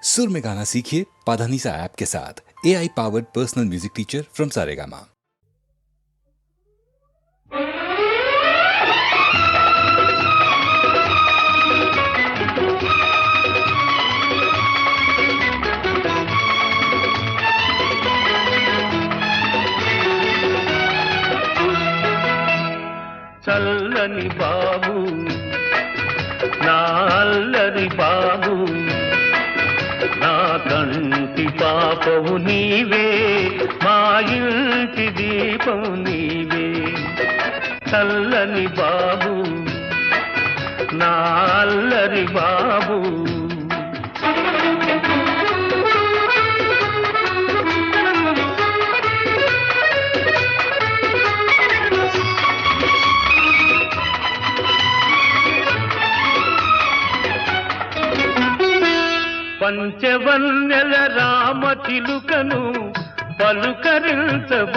सुर में गाना सीखिए पाधानीसा ऐप के साथ। AI powered personal music teacher from Saregama. చల్లని బాబు నా అల్లరి బాబు నా కంటి పాపవు నీవే మా ఇంటి దీపం నీవే చల్లని బాబు నా అల్లరి బాబు పంచవన్నెల రామ చిలుకను పలుకరించబోయేవు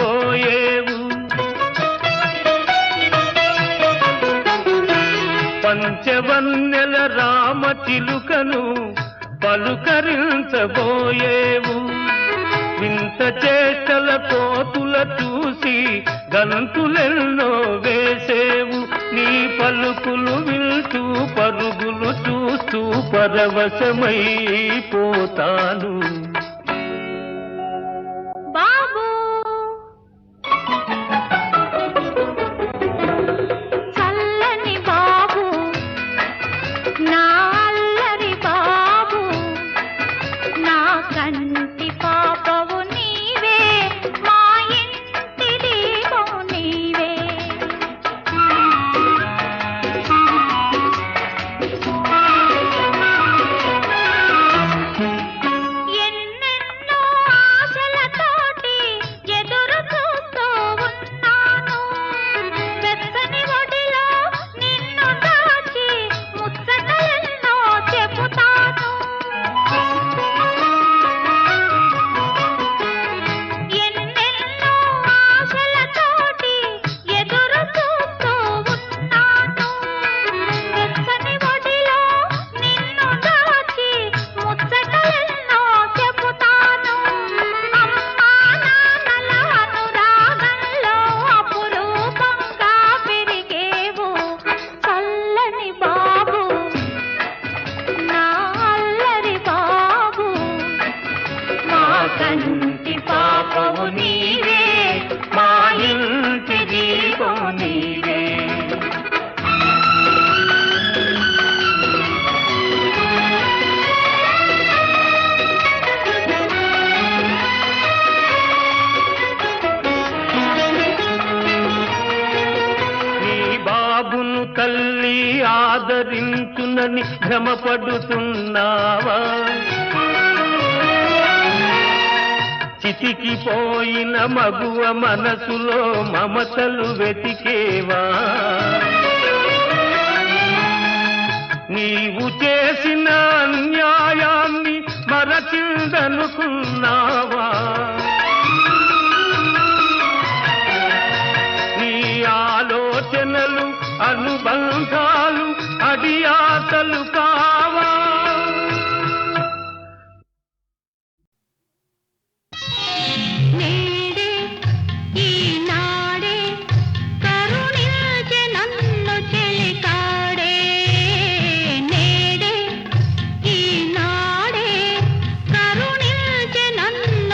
పంచవన్నెల రామ చిలుకను పలుకరించబోయేవు వింత చేష్టల కోతుల చూసి గంతులెన్నో వేసేవు నీ పలుకులు వింటూ పరుగులు చూస్తూ పరవశమైపోతాను బాబు చల్లని బాబు నా అల్లరి బాబు నా కంటి పాపవు నీవే మా ఇంటి దీపం నీవే ఎన్నెన్నో ఆశలతోటి ఎదురు చూస్తూ ఉన్నాను వెచ్చని ఒడిలో నిన్ను దాచి ముచ్చటలెన్నో చెబుతాను ఎన్నెన్నో ఆశలతోటి ఎదురు చూస్తూ ఉన్నాను వెచ్చని ఒడిలో నిన్ను దాచి ముచ్చటలెన్నో చెబుతాను అమ్మా నాన్నల అనురాగంలో అపురూపంగా పెరిగేవు చల్లని బాబు నా అల్లరి బాబు మా కంటి పాపవు నీవే మా ఇంటి దీపం నీవే నీ బాబును తల్లి ఆదరించునని భ్రమపడుతున్నావా చితికిపోయిన మగువ మనసులో మమతలు వెతికేవా నీవు చేసిన అన్యాయాన్ని మరచిందనుకున్నావా నీ ఆలోచనలు అనుబంధాలు అడియాసలు కావా నేడే ఈనాడే కరుణించె నన్ను చెలికాడే నేడే ఈనాడే కరుణించె నన్ను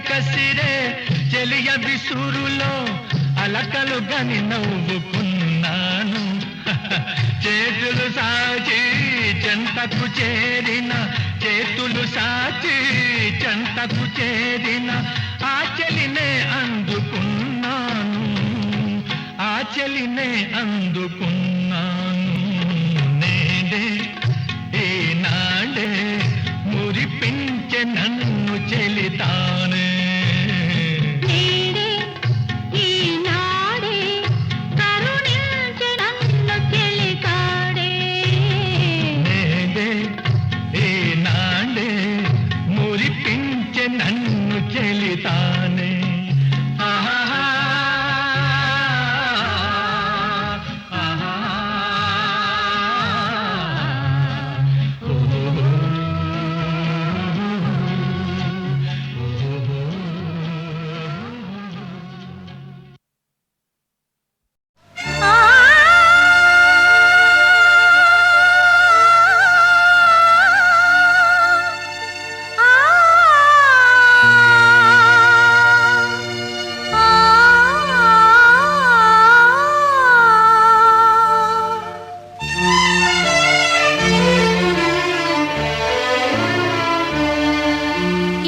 కసిరే చెలియ విసురులో అలకలు గని నవ్వుకున్నాను చేతులు సాచి చెంతకు చేరిన చేతులు సాచి చెంతకు చేరిన ఆ చెలినే అందుకున్నాను ఆ చెలినే అందుకున్నాను నేడే ఈనాడే మురిపించే నన్ను చెలితానే నేడే ఈనాడే కరుణించే నన్ను చెలికాడే నేడే ఈనాడే మురిపించే నన్ను చెలితానే ఆహా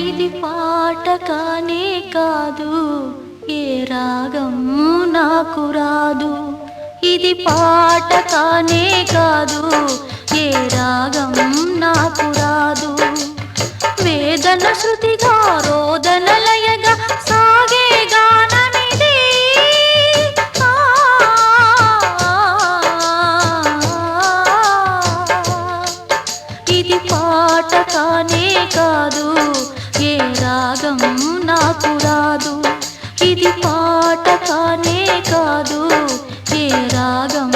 ఇది పాట కానే కాదు ఏ రాగం నాకు రాదు ఇది పాట కానే కాదు ఏ రాగం నాకు రాదు వేదన శృతిగా రోదన లయగా సాగే గానమిది ఇది పాట కానే కాదు ఏ రాగం నాకు రాదు ఇది పాట కానే కాదు ఏ రాగం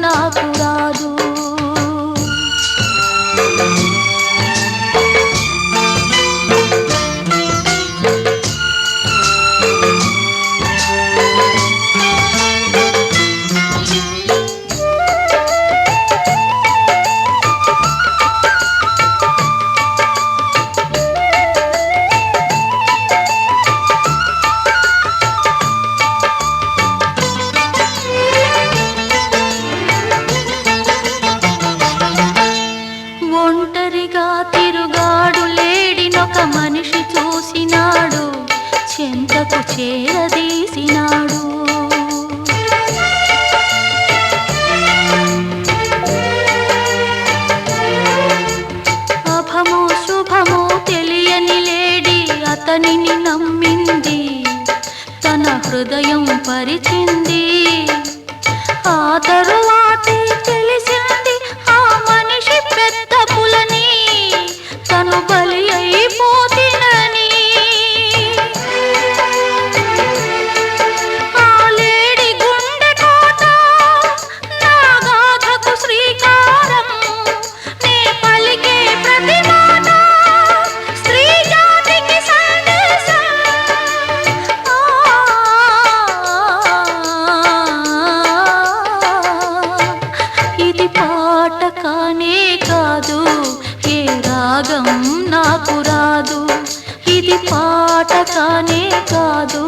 నాకు రాదు ఒంటరిగా తిరుగాడు లేడినొక మనిషి చూసినాడు చెంతకు చేరదీసినాడు అభమో శుభమో తెలియని లేడి అతనిని నమ్మింది తన హృదయం పరిచింది ఆ తరువాతే తెలిసింది ఆ మనిషి పెద్ద పులని తను బలి అయిపోతినని ఆ లేడి గుండె కోట నా గాథకు శ్రీకారం నే పలికే ప్రతి మాట స్త్రీ జాతికి సందేశం ఇది పాట కానే కాదు ఏ రాగం నాకు రాదు ఇది పాట కానే కాదు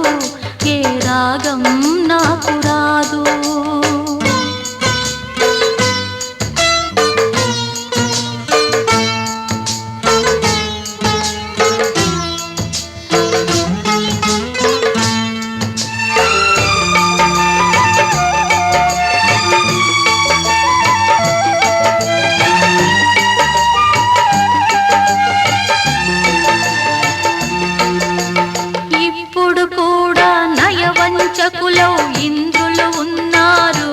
ఏ రాగం నాకు రాదు ఇప్పుడు కూడా నయవంచకులో ఇంద్రులు ఉన్నారు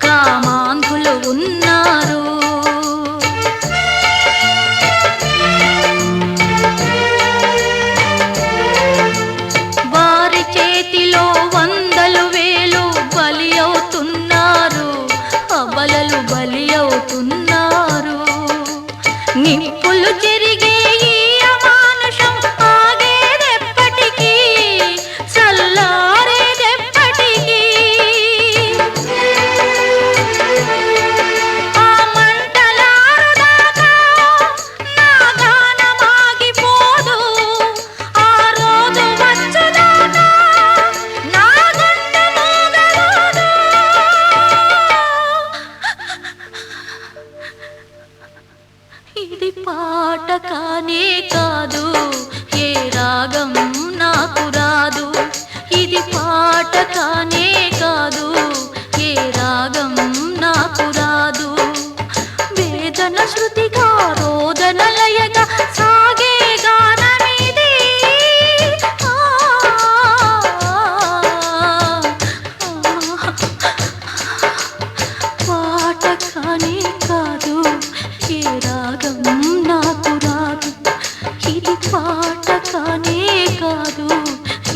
కామాంధులు ఉన్నారు వారి చేతిలో వందలు వేలు బలి అవుతున్నారు అబలలు బలి అవుతున్నారు నిప్పులు చెరిగే ఈ అమానుషం ఆగేదెప్పటికీ చల్లారేదెప్పటికీ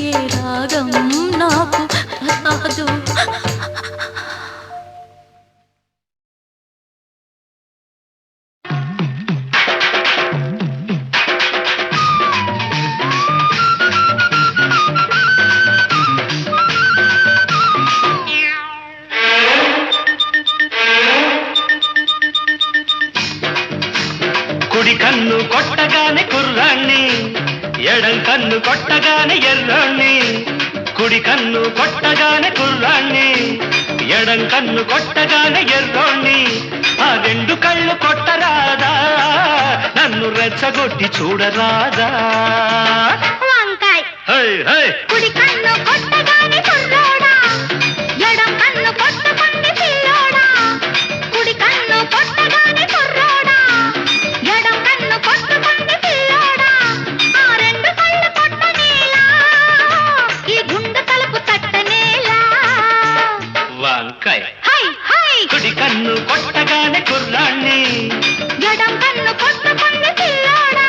ఏ రాగం నాకు రాదు. కుడి కన్ను కొట్టగానే కుర్రాణ్ణి, ఎడం కన్ను కొట్టగానే ఎర్రాణ్ణి. కుడి కన్ను కొట్టగానే కుర్రాణ్ణి, ఎడం కన్ను కొట్టగానే ఎర్రోణ్ణి. ఆ రెండు కళ్ళు కొట్టరాదా, నన్ను రెచ్చగొట్టి చూడరాదా. వంకాయ్ హై హై కుడి కన్ను కొట్టగానే కుర్రోడా, ఎడం కన్ను కొట్టకుంది పిల్లోడా. కుడి కన్ను కొట్టగానే కుర్రోడా, ఎడం కన్ను కొట్టకుంది పిల్లోడా. ఆ రెండు కళ్ళు కొట్టనేలా, ఈ గుండె తలుపు తట్టనేలా. వంకాయ హై హై కుడి కన్ను కొట్టగానే కుర్రాణ్ణి, ఎడం కన్ను కొట్టకుంది పిల్లోడా.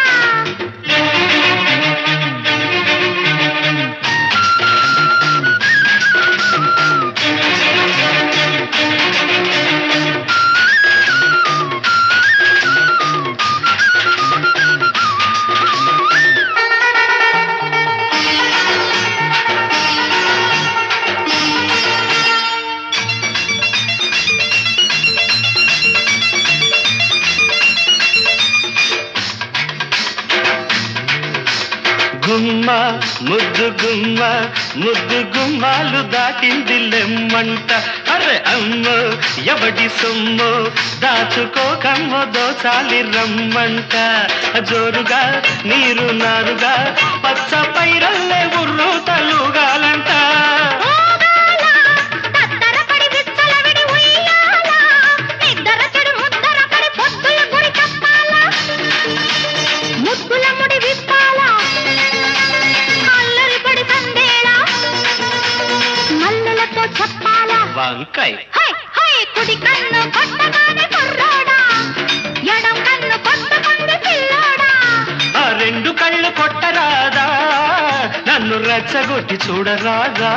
గుమ్మ ముద్దు గుమ్మ, ముద్దు గుమ్మాలు దాటింది లెమ్మంట. అరే అమ్మ ఎవడి సొమ్ము, దాచుకోకమ్మ దోచాలి రమ్మంట. జోరుగా నీరు నారుగా పచ్చ పైరల్లే ఉర్రు తలుగాలంట. వంకాయ హై హై కుడి కన్ను కొట్టగానే కుర్రోడా, ఎడం కన్ను కొట్టకుంది పిల్లోడా. ఆ రెండు కళ్ళు కొట్టరాదా, నన్ను రెచ్చగొట్టి చూడరాదా.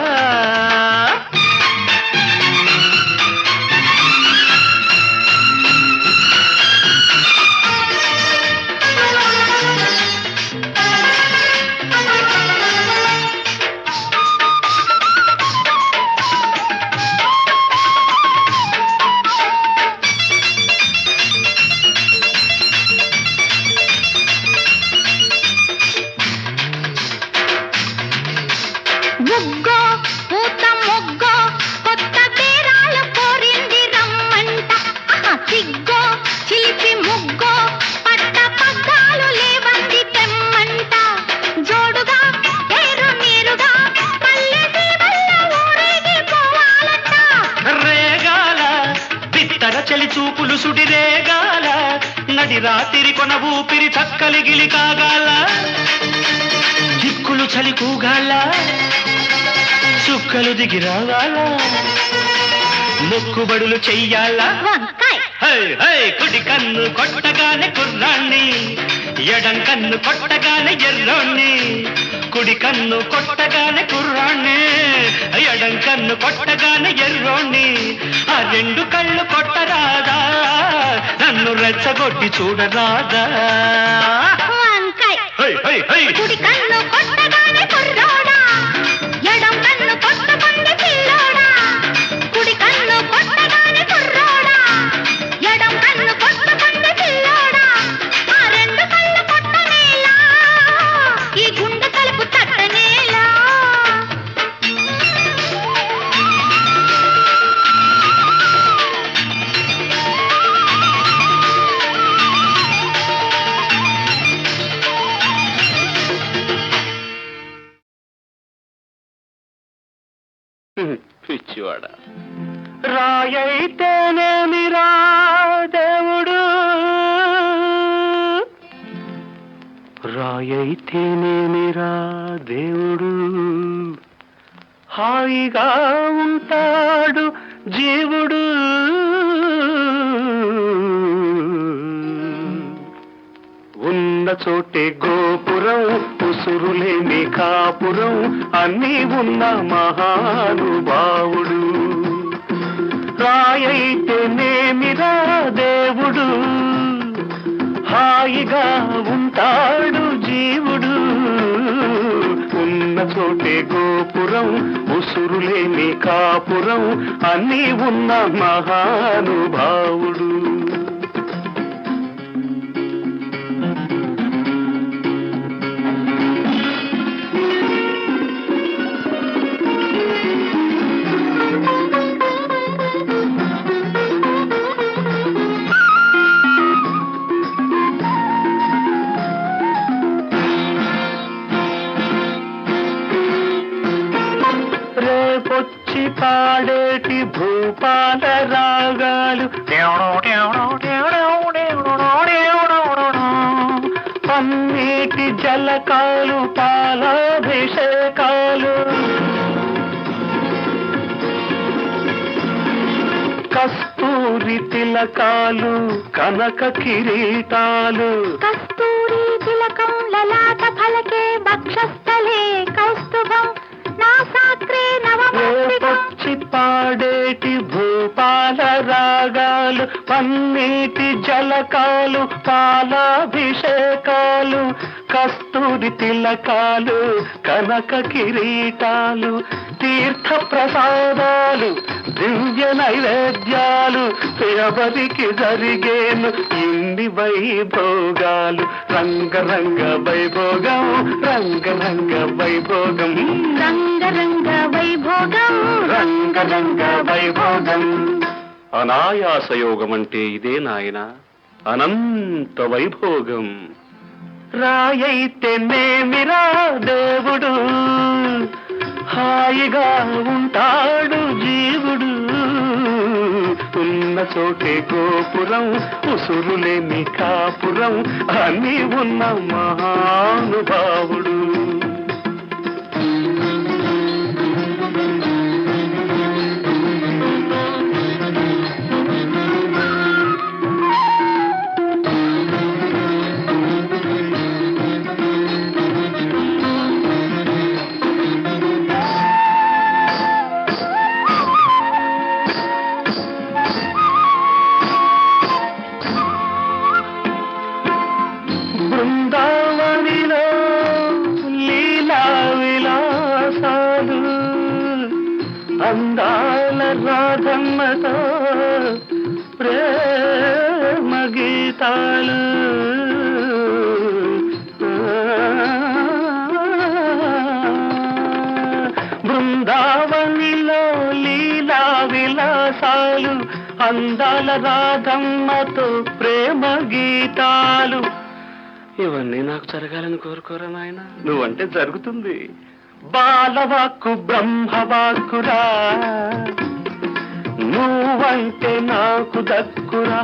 ముగ్గో పూత ముగ్గో కొత్త బేరాలు కోరింది రమ్మంట. సిగ్గో చిలిపి ముగ్గో పట్ట పగ్గాలు లేవంది తెమ్మంట. జోడుగా పేరు మీరుగా పల్లె దీవల్ల ఊరేగి పోవాలంట. రేగాల బిత్తర చలి చూపులు సుడి రేగాల, నడి రాత్రి కొన ఊపిరి చక్కలిగిలి కాగాల. దిక్కులు చలి కూగాల, చుక్కలు దిగి రావాలా. మొక్కుబడులు చెయ్యాలా. వంకాయ్ హై హై కుడి కన్ను కొట్టగానే కుర్రాణ్ణి, ఎడం కన్ను కొట్టగానే ఎర్రోణ్ణి. కుడి కన్ను కొట్టగానే కుర్రాణ్ణి, ఎడం కన్ను కొట్టగానే ఎర్రోణ్ణి. ఆ రెండు కళ్ళు కొట్టరాదా, నన్ను రెచ్చగొట్టి చూడరాదా. వంకాయ్ హై హై హై కుడి కన్ను కొట్టగానే కుర్రోడా, ఎడం కన్ను కొట్టకుంది పిల్లోడా. కుడి కన్ను కొట్టగానే కుర్రోడా, ఎడం కన్ను కొట్టకుంది పిల్లోడా. ఆ రెండు కళ్ళు కొట్టనేలా, ఈ గుండె తలుపు తట్టనేలా. పిచ్చివాడ రాయైతేనేమిరా దేవుడు, రాయైతేనేమిరా దేవుడు. హాయిగా ఉంటాడు జీవుడు. ఉన్న చోటే గోపురం ఉసురులేని కాపురం అన్నీ ఉన్న మహానుభావుడు. రాయైతేనేమిరా దేవుడు, హాయిగా ఉంటాడు జీవుడు. ఉన్న చోటే గోపురం, ఉసురులేని కాపురం అన్నీ ఉన్న మహానుభావుడు. రేపొచ్చి పాడేటి భూపాల రాగాలు, పన్నీటి జలకాలు, పాలాభిషేకాలు, కస్తూరి తిలకాలు, కనక కిరీటాలు, కస్తూరి తిలకం లలాట ఫలకే వక్షస్థలే కౌస్తుభం నాసాగ్రే నవమౌక్తికం. రేపొచ్చి పాడేటి భూపాల రాగాలు, పన్నీటి జలకాలు, పాలాభిషేకాలు, కస్తూరి తిలకాలు, కనక కిరీటాలు, తీర్థ ప్రసాదాలు, దివ్య నైవేద్యాలు, ఎవరికి జరిగేను ఇన్ని వైభోగాలు. రంగరంగ వైభోగం, రంగరంగ వైభోగం, రంగరంగ వైభోగం, రంగరంగ వైభోగం. అనాయాసయోగం అంటే ఇదే నాయన, అనంత వైభోగం. రాయైతేనేమిరా దేవుడు, హాయిగా ఉంటాడు జీవుడు. ఉన్న చోటే గోపురం, ఉసురులేని కాపురం అన్నీ ఉన్న మహానుభావుడు. బృందావనిలో లీలా విలాసాలు, అందాల రాధమ్మతో ప్రేమ గీతాలు, బృందావనిలో లీలా విలాసాలు, అందాల రాధమ్మతో ప్రేమ గీతాలు, ఇవన్నీ నాకు జరగాలని కోరుకోరా నాయన, నువ్వంటే జరుగుతుంది. బాలవాక్కు బ్రహ్మవాక్కురా, నువ్వంటే నాకు దక్కురా.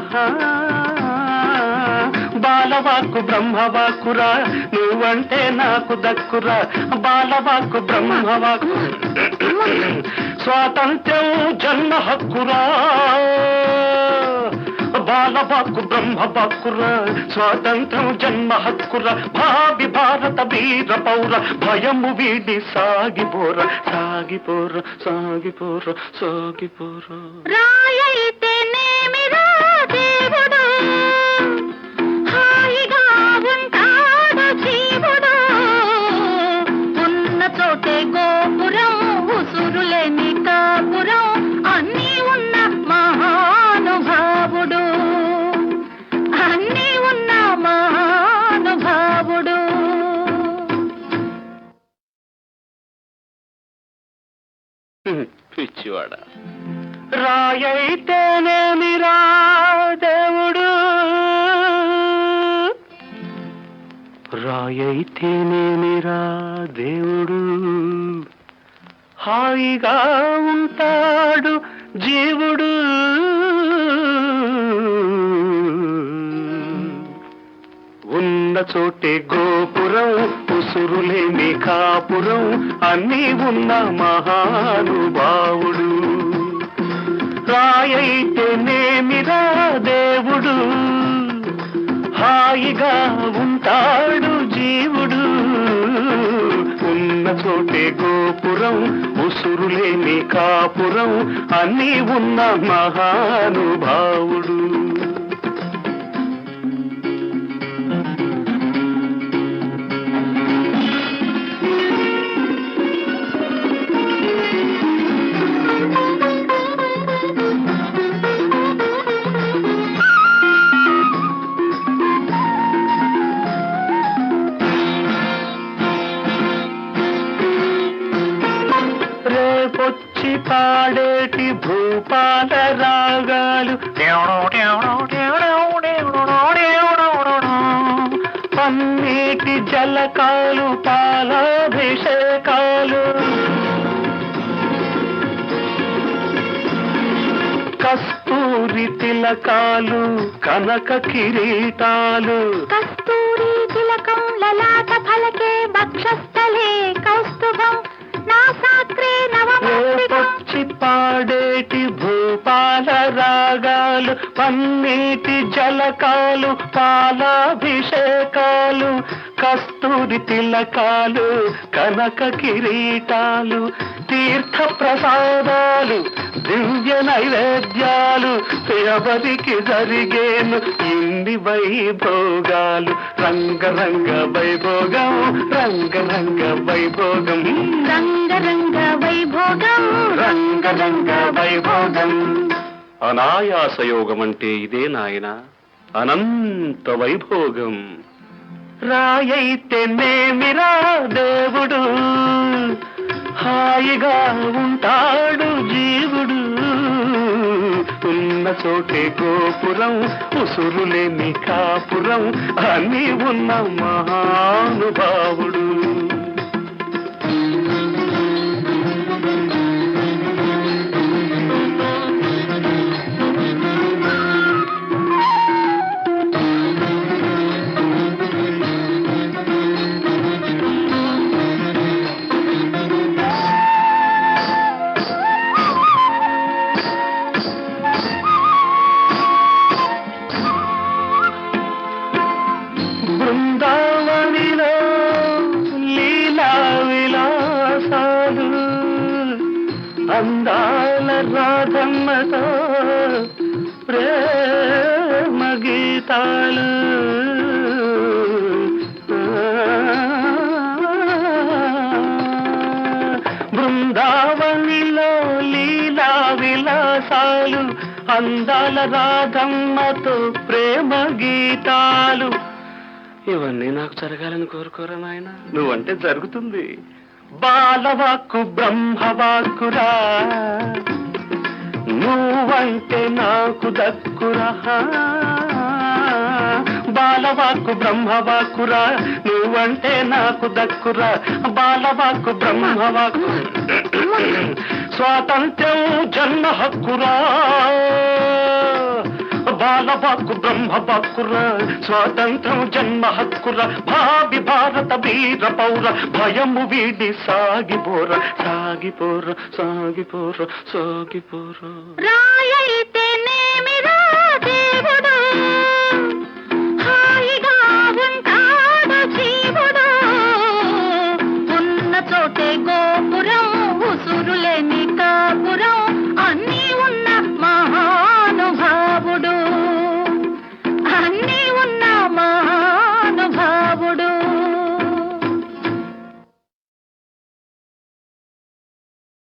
బాలవాక్కు బ్రహ్మవాక్కురా, నువ్వంటే నాకు దక్కురా. బాలవాక్కు బ్రహ్మవాక్కు, స్వాతంత్ర్యం జన్మ హక్కురా. బాలవాక్కు బ్రహ్మవాక్కురా, స్వాతంత్రం జన్మ హక్కురా. భావి భారత వీర పౌర, భయము వీడి సాగిపోర, సాగిపోర, సాగిపోర, సాగిపోర. రాయైతేనేమిరా దేవుడు, హాయిగా ఉంటాడు జీవుడు. ఉన్న చోటే గోపురం, ఉసురులేని కాపురం అన్నీ ఉన్న మహానుభావుడు, అన్నీ ఉన్న మహానుభావుడు. పిచ్చివాడ, రాయైతేనేమిరా దేవుడు, రాయైతేనేమిరా దేవుడు, హాయిగా ఉంటాడు జీవుడు. ఉన్న చోటే గోపురం, ఉసురులేని కాపురం అన్నీ ఉన్న మహానుభావుడు. రాయైతేనేమిరా దేవుడు, హాయిగా ఉంటాడు జీవుడు. చోటే గోపురం ఉసురులేని కాపురం అన్నీ ఉన్న మహానుభావుడు. రేపొచ్చి పాడేటి భూపాల రాగాలు పన్నీటి జలకాలు పాలాభిషేకాలు కస్తూరి తిలకాలు కనక కిరీటాలు కస్తూరి తిలకం లలాట ఫలకే వక్షస్థలే కౌస్తుభం నాసాగ్రే నవమస్తికం. రేపొచ్చి పాడేటి భూపాల రాగాలు పన్నీటి జలకాలు పాలాభిషేకాలు కస్తూరి తిలకాలు కనక కిరీటాలు తీర్థ ప్రసాదాలు దివ్య నైవేద్యాలు ఎవరికి జరిగేను ఇన్ని వైభోగాలు రంగరంగ వైభోగం రంగరంగ వైభోగం రంగరంగ వైభోగం రంగరంగ వైభోగం. అనాయాసయోగం అంటే ఇదే నాయన అనంత వైభోగం. రాయైతే నేమిరా దేవుడు హాయిగా ఉంటాడు జీవుడు ఉన్న చోటే గోపురం ఉసురులేని కాపురం అన్నీ ఉన్న మహానుభావుడు. బృందావనిలో లీలా విలాసాలు అందాల రాధమ్మతో ప్రేమ గీతాలు బృందావనిలో లీలా విలాసాలు అందాల రాధమ్మతో ప్రేమ గీతాలు ఇవన్నీ నాకు జరగాలని కోరుకోరా నాయన నువ్వంటే జరుగుతుంది. బాలవాక్కు బ్రహ్మవాక్కురా నువ్వంటే నాకు దక్కురా బాలవాక్కు బ్రహ్మవాక్కురా నువ్వంటే నాకు దక్కురా బాలవాక్కు బ్రహ్మవాక్కు స్వాతంత్ర్యం జన్మ హక్కురా బాలవాక్కు బ్రహ్మవాక్కురా స్వాతంత్రం జన్మ హక్కురా భావి భారత వీర పౌర భయము వీడి సాగిపోర సాగిపోర సాగిపోర సాగిపోర.